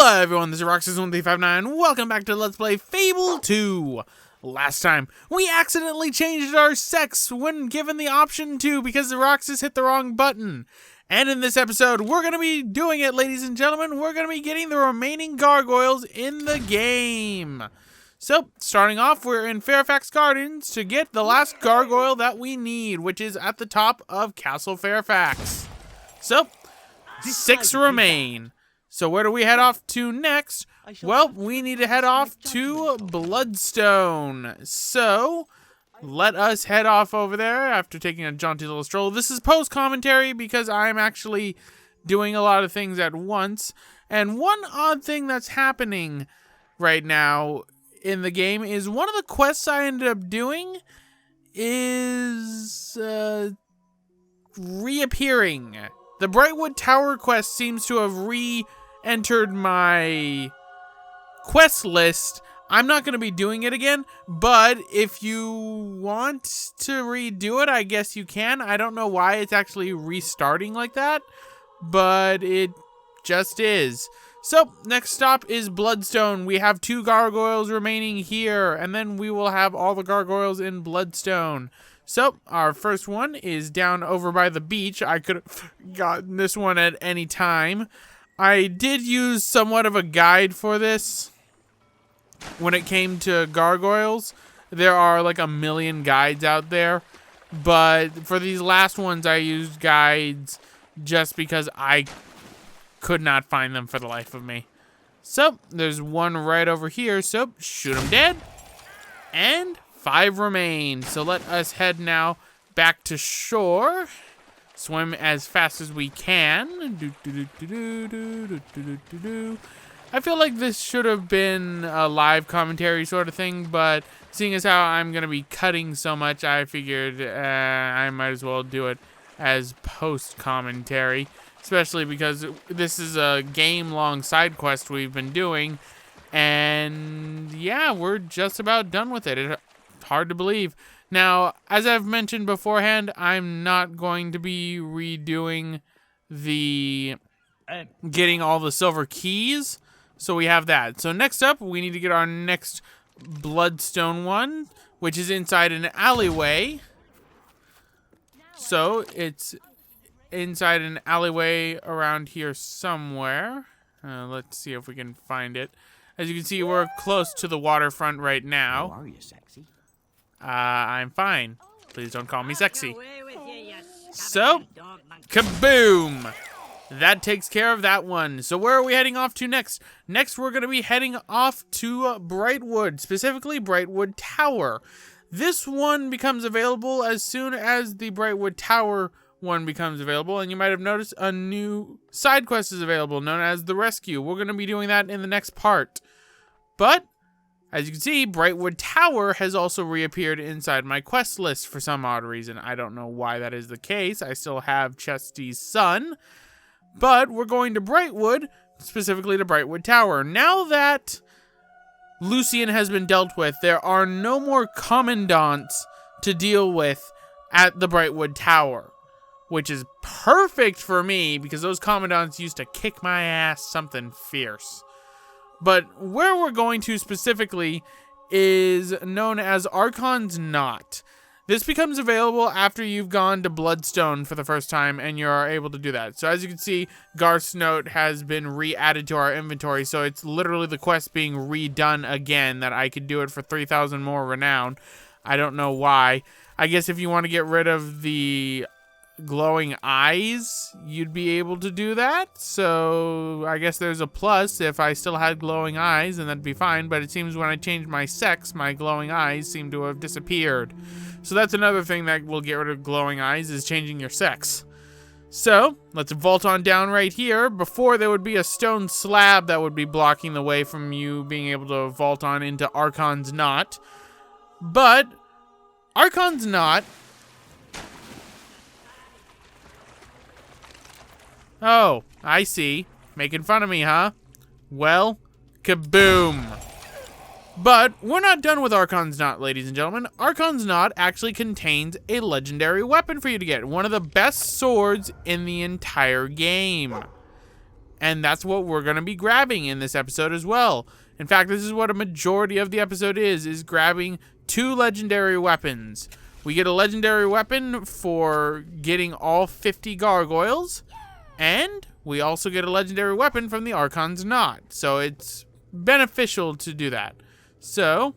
Hello everyone, this is Roxas1359. Welcome back to Let's Play Fable 2. Last time, we accidentally changed our sex when given the option to because the Roxas hit the wrong button. And in this episode, we're going to be doing it, ladies and gentlemen. We're going to be getting the remaining gargoyles in the game. So, starting off, we're in Fairfax Gardens to get the last gargoyle that we need, which is at the top of Castle Fairfax. So, 6 remain. So where do we head off to next? Well, we need to head off to Bloodstone. So, let us head off over there after taking a jaunty little stroll. This is post-commentary because I'm actually doing a lot of things at once. And one odd thing that's happening right now in the game is one of the quests I ended up doing is reappearing. The Brightwood Tower quest seems to have re-entered my quest list. I'm not going to be doing it again, but if you want to redo it, I guess you can. I don't know why it's actually restarting like that, but it just is. So, next stop is Bloodstone. We have 2 gargoyles remaining here, and then we will have all the gargoyles in Bloodstone. So, our first one is down over by the beach. I could have gotten this one at any time. I did use somewhat of a guide for this when it came to gargoyles. There are like a million guides out there, but for these last ones I used guides just because I could not find them for the life of me. So, there's one right over here, so shoot him dead. And 5 remain. So let us head now back to shore. Swim as fast as we can. I feel like this should have been a live commentary sort of thing, but seeing as how I'm going to be cutting so much, I figured I might as well do it as post-commentary, especially because this is a game-long side quest we've been doing, and yeah, we're just about done with it. It's hard to believe. Now, as I've mentioned beforehand, I'm not going to be redoing the getting all the silver keys, so we have that. So next up, we need to get our next Bloodstone one, which is inside an alleyway. So it's inside an alleyway around here somewhere. Let's see if we can find it. As you can see, we're close to the waterfront right now. How are you, sexy? I'm fine. Please don't call me sexy. So, kaboom! That takes care of that one. So where are we heading off to next? Next, we're going to be heading off to Brightwood, specifically Brightwood Tower. This one becomes available as soon as the Brightwood Tower one becomes available, and you might have noticed a new side quest is available known as The Rescue. We're going to be doing that in the next part. But as you can see, Brightwood Tower has also reappeared inside my quest list for some odd reason. I don't know why that is the case. I still have Chesty's son. But we're going to Brightwood, specifically to Brightwood Tower. Now that Lucian has been dealt with, there are no more commandants to deal with at the Brightwood Tower, which is perfect for me because those commandants used to kick my ass something fierce. But where we're going to specifically is known as Archon's Knot. This becomes available after you've gone to Bloodstone for the first time, and you're able to do that. So as you can see, Garth's Note has been re-added to our inventory, so it's literally the quest being redone again that I could do it for 3,000 more renown. I don't know why. I guess if you want to get rid of the glowing eyes, you'd be able to do that. So I guess there's a plus. If I still had glowing eyes, then that'd be fine. But it seems when I changed my sex, my glowing eyes seem to have disappeared. So that's another thing that will get rid of glowing eyes, is changing your sex. So let's vault on down right here. Before, there would be a stone slab that would be blocking the way from you being able to vault on into Archon's Knot. But Archon's Knot... Oh, I see. Making fun of me, huh? Well, kaboom. But we're not done with Archon's Knot, ladies and gentlemen. Archon's Knot actually contains a legendary weapon for you to get. One of the best swords in the entire game. And that's what we're going to be grabbing in this episode as well. In fact, this is what a majority of the episode is grabbing 2 legendary weapons. We get a legendary weapon for getting all 50 gargoyles, and we also get a legendary weapon from the Archon's Knot. So it's beneficial to do that. So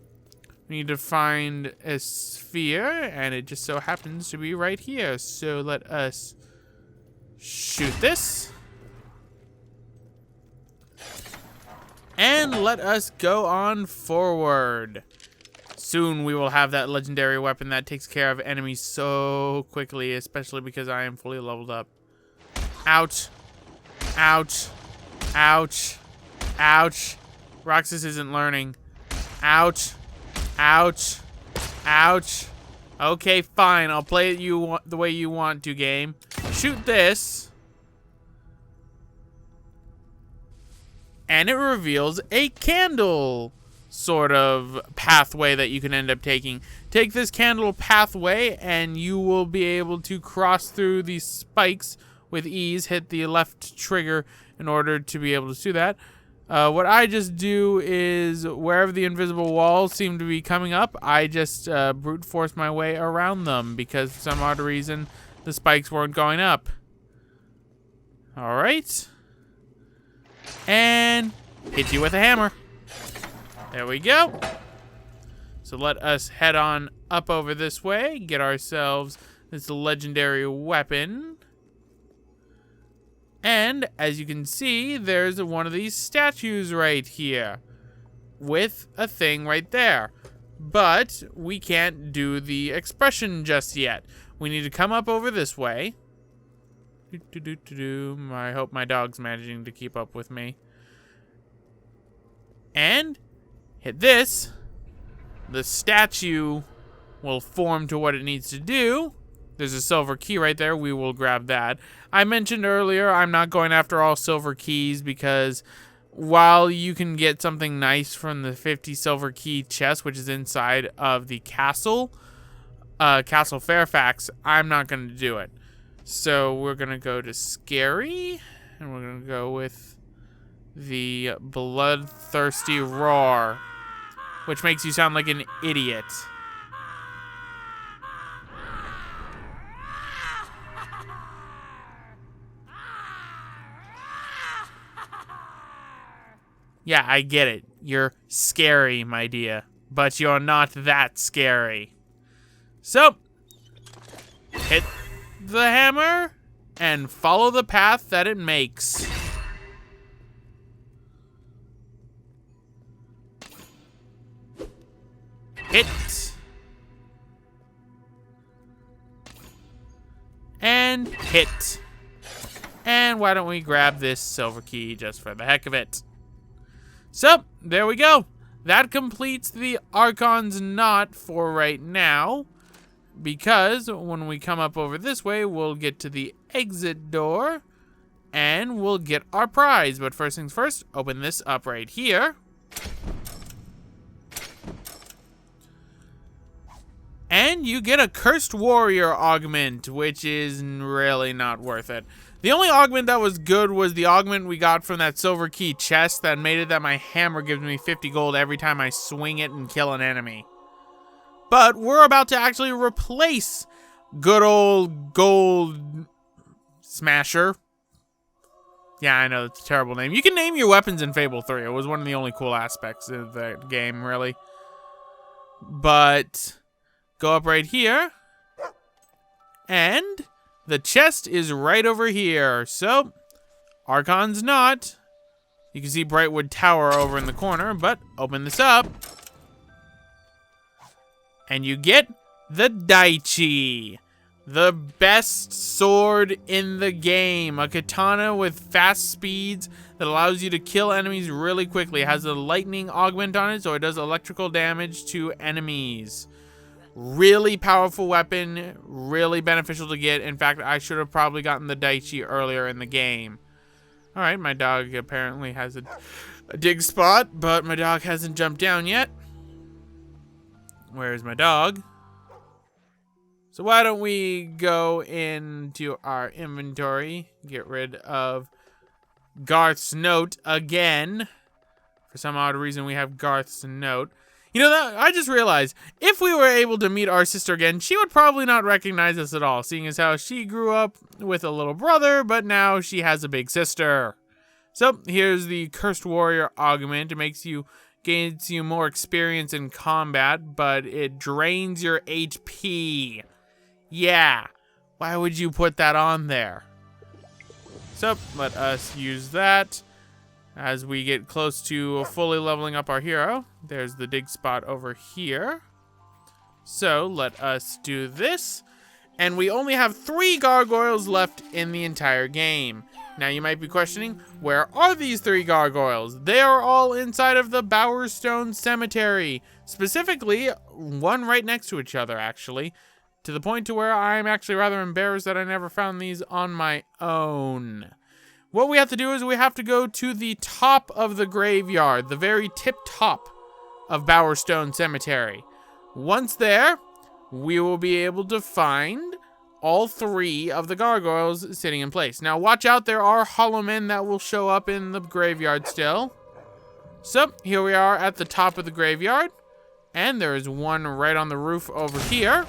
we need to find a sphere, and it just so happens to be right here. So let us shoot this. And let us go on forward. Soon we will have that legendary weapon that takes care of enemies so quickly, especially because I am fully leveled up. Ouch. Ouch. Ouch. Ouch. Roxas isn't learning. Ouch. Ouch. Ouch. Okay, fine. I'll play it the way you want to, game. Shoot this. And it reveals a candle sort of pathway that you can end up taking. Take this candle pathway and you will be able to cross through these spikes with ease. Hit the left trigger in order to be able to do that. What I just do is wherever the invisible walls seem to be coming up, I just brute force my way around them because for some odd reason the spikes weren't going up. Alright. And hit you with a hammer. There we go. So let us head on up over this way, get ourselves this legendary weapon. And as you can see, there's one of these statues right here with a thing right there. But we can't do the expression just yet. We need to come up over this way. I hope my dog's managing to keep up with me. And hit this. The statue will form to what it needs to do. There's a silver key right there. We will grab that. I mentioned earlier I'm not going after all silver keys because while you can get something nice from the 50 silver key chest, which is inside of the castle, Castle Fairfax, I'm not going to do it. So we're going to go to Scary, and we're going to go with the Bloodthirsty Roar, which makes you sound like an idiot. Yeah, I get it. You're scary, my dear, but you're not that scary. So, hit the hammer and follow the path that it makes. Hit. And hit. And why don't we grab this silver key just for the heck of it? So, there we go. That completes the Archon's Knot for right now. Because when we come up over this way, we'll get to the exit door. And we'll get our prize. But first things first, open this up right here. And you get a Cursed Warrior augment, which is really not worth it. The only augment that was good was the augment we got from that silver key chest that made it that my hammer gives me 50 gold every time I swing it and kill an enemy. But we're about to actually replace good old Gold Smasher. Yeah, I know, it's a terrible name. You can name your weapons in Fable 3. It was one of the only cool aspects of the game, really. But go up right here. And the chest is right over here. So, Archon's Knot. You can see Brightwood Tower over in the corner, but open this up. And you get the Daichi. The best sword in the game. A katana with fast speeds that allows you to kill enemies really quickly. It has a lightning augment on it, so it does electrical damage to enemies. Really powerful weapon, really beneficial to get. In fact, I should have probably gotten the Daichi earlier in the game. Alright, my dog apparently has a dig spot, but my dog hasn't jumped down yet. Where's my dog? So why don't we go into our inventory, get rid of Garth's note again. For some odd reason, we have Garth's note. You know, I just realized, if we were able to meet our sister again, she would probably not recognize us at all, seeing as how she grew up with a little brother, but now she has a big sister. So, here's the Cursed Warrior augment. It gains you more experience in combat, but it drains your HP. Yeah, why would you put that on there? So, let us use that. As we get close to fully leveling up our hero, there's the dig spot over here. So let us do this. And we only have 3 gargoyles left in the entire game. Now you might be questioning, where are these 3 gargoyles? They are all inside of the Bowerstone Cemetery. Specifically, one right next to each other, actually. To the point to where I'm actually rather embarrassed that I never found these on my own. What we have to do is we have to go to the top of the graveyard, the very tip top of Bowerstone Cemetery. Once there, we will be able to find all 3 of the gargoyles sitting in place. Now watch out, there are hollow men that will show up in the graveyard still. So here we are at the top of the graveyard, and there is one right on the roof over here.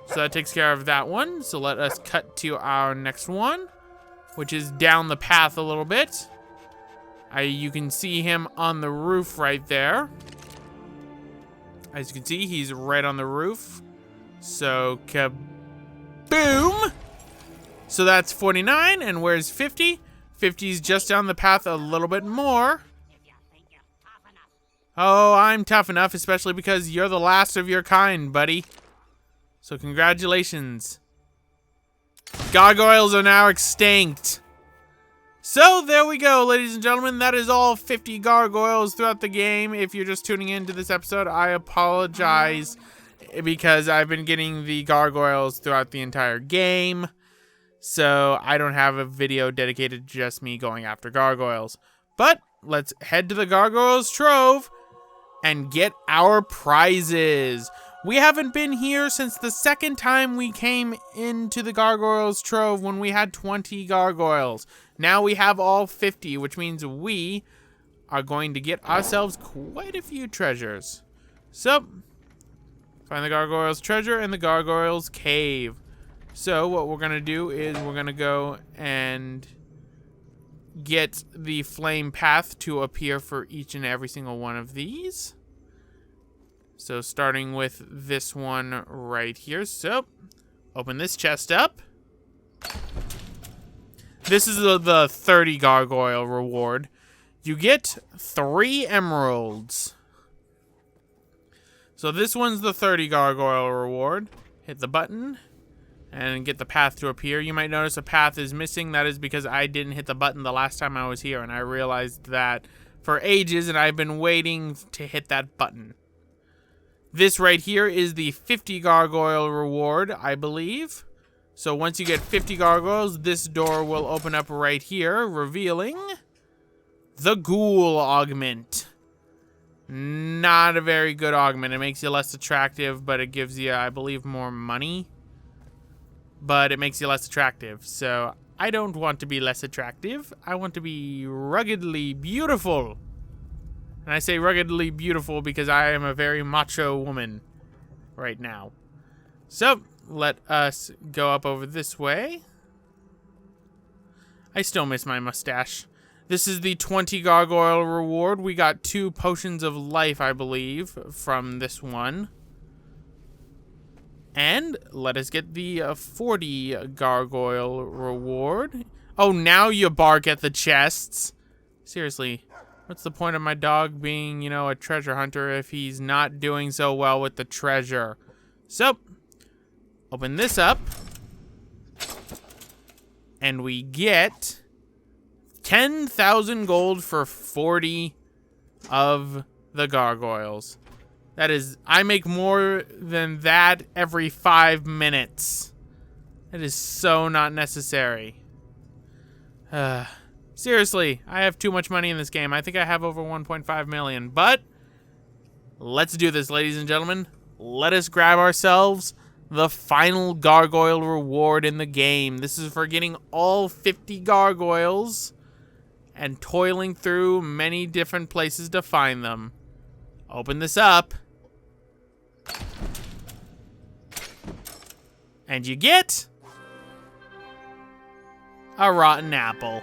So that takes care of that one. So let us cut to our next one, which is down the path a little bit. You can see him on the roof right there. As you can see, he's right on the roof. So, kaboom! So that's 49, and where's 50? 50's just down the path a little bit more. Oh, I'm tough enough, especially because you're the last of your kind, buddy. So congratulations. Gargoyles are now extinct. So there we go, ladies and gentlemen. That is all 50 gargoyles throughout the game. If you're just tuning into this episode, I apologize because I've been getting the gargoyles throughout the entire game. So I don't have a video dedicated to just me going after gargoyles. But let's head to the Gargoyles Trove and get our prizes. We haven't been here since the second time we came into the Gargoyles Trove when we had 20 gargoyles. Now we have all 50, which means we are going to get ourselves quite a few treasures. So, find the Gargoyles treasure in the Gargoyles Cave. So what we're going to do is we're going to go and get the flame path to appear for each and every single one of these. So starting with this one right here. So open this chest up. This is the 30 gargoyle reward. You get 3 emeralds. So this one's the 30 gargoyle reward. Hit the button and get the path to appear. You might notice a path is missing. That is because I didn't hit the button the last time I was here, and I realized that for ages, and I've been waiting to hit that button. This right here is the 50 gargoyle reward, I believe. So once you get 50 gargoyles, this door will open up right here, revealing the ghoul augment. Not a very good augment. It makes you less attractive, but it gives you, I believe, more money. But it makes you less attractive. So I don't want to be less attractive. I want to be ruggedly beautiful. And I say ruggedly beautiful because I am a very macho woman right now. So, let us go up over this way. I still miss my mustache. This is the 20 gargoyle reward. We got 2 potions of life, I believe, from this one. And let us get the 40 gargoyle reward. Oh, now you bark at the chests. Seriously. What's the point of my dog being, you know, a treasure hunter if he's not doing so well with the treasure? So, open this up. And we get 10,000 gold for 40 of the gargoyles. That is, I make more than that every 5 minutes. That is so not necessary. Seriously, I have too much money in this game. I think I have over 1.5 million. But let's do this, ladies and gentlemen. Let us grab ourselves the final gargoyle reward in the game. This is for getting all 50 gargoyles and toiling through many different places to find them. Open this up. And you get a rotten apple.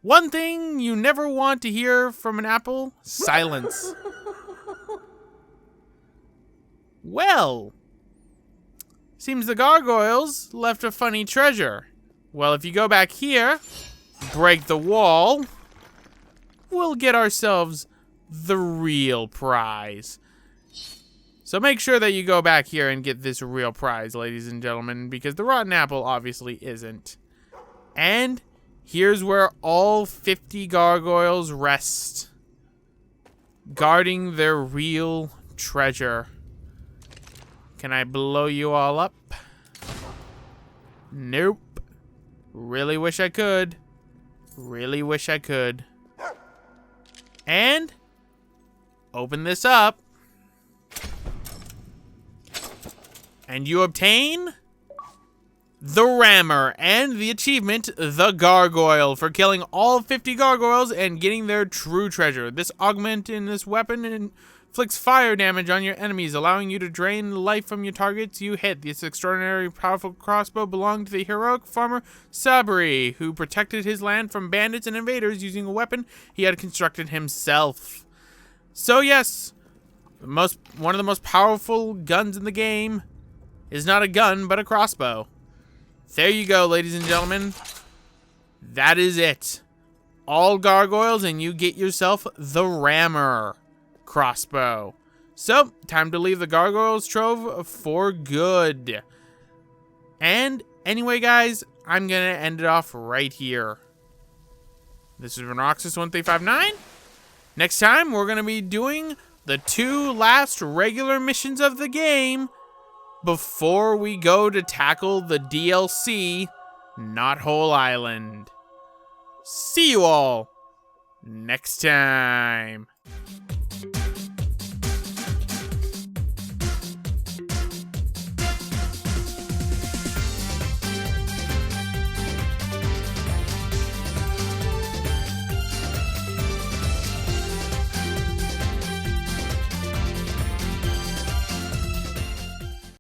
One thing you never want to hear from an apple: silence. Well, seems the gargoyles left a funny treasure. Well, if you go back here, break the wall, we'll get ourselves the real prize. So make sure that you go back here and get this real prize, ladies and gentlemen, because the rotten apple obviously isn't. And here's where all 50 gargoyles rest, guarding their real treasure. Can I blow you all up? Nope. Really wish I could. Really wish I could. And open this up. And you obtain the rammer and the achievement, the gargoyle, for killing all 50 gargoyles and getting their true treasure. This augment in this weapon inflicts fire damage on your enemies, allowing you to drain life from your targets you hit. This extraordinary powerful crossbow belonged to the heroic farmer Sabri, who protected his land from bandits and invaders using a weapon he had constructed himself. So yes, one of the most powerful guns in the game is not a gun, but a crossbow. There you go, ladies and gentlemen. That is it. All gargoyles, and you get yourself the rammer crossbow. So, time to leave the gargoyles trove for good. And anyway, guys, I'm going to end it off right here. This is Roxas1359. Next time, we're going to be doing the 2 last regular missions of the game before we go to tackle the DLC, Knothole Island. See you all next time.